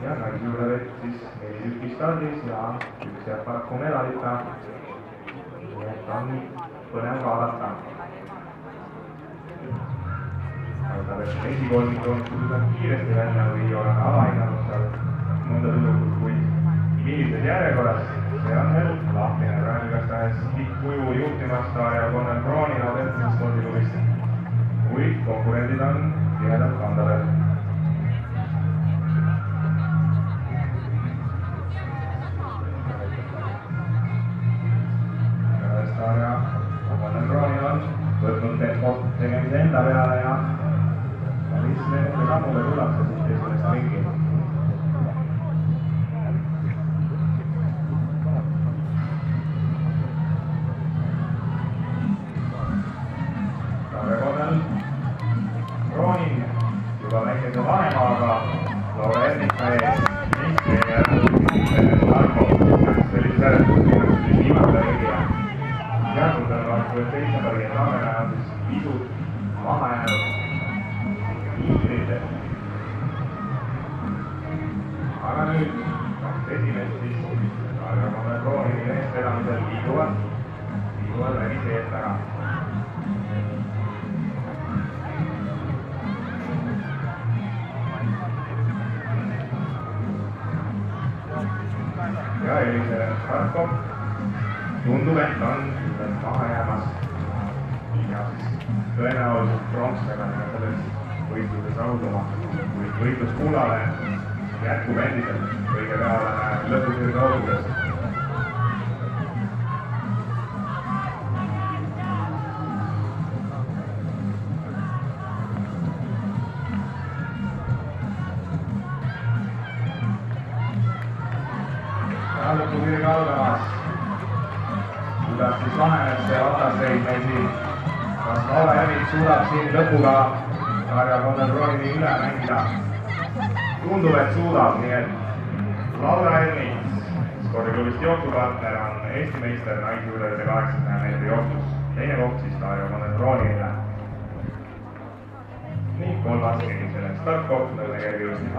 ja naisjuurde siis 4 tükki stardis ja üks jääb paraku medalita. Nii et on põnev vaadata. Aga esikolmik on kiiresti välja või oleme alahinnanud seal mõnda tüdrukut, kuid millises järjekorras, see on veel lahtine. Praegu igastahes tippkuju juhtimast ja Connell Brownina Delfini spordiklubist, kuid konkurendid on tihedalt kandadel. Ja Connell Brownil on võtnud tempot tegemise enda peale ja päris nende sammuga tullakse siit esimest ringi. Connell Brownin juba väikese vanemaga Laura Ernika ees ministri ja Tarko sellisel viimata ringi ja järgmine on 7. ja Taamene on siis pisut maha jäänud liitrid. Aga nüüd esimest siis Connell Brownini eest vedamisel liiguvad läbi seest ära. Ja Elise Tarko tundub, et on maha jäämas ja siis tõenäoliselt pronksega selles võistluses rauduma, kuid võitlus kuulale jätkub endiselt kõige peale lõpusirge ootuses. Ja lõpusirge algamas. Kuidas siis laheneb see vastasreid meil siin? Kas Laura Ernits suudab siin lõpuga Connell Brownini üle mängida? Tundub, et suudab, nii et Laura Ernits, spordiklubist jooksupartner, on Eesti meister naisjuurdede 800 meetri jooksus. Teine koht siis Connell Brownile. Ning kolmas eelmisele Starkov, nõude kergejõustik.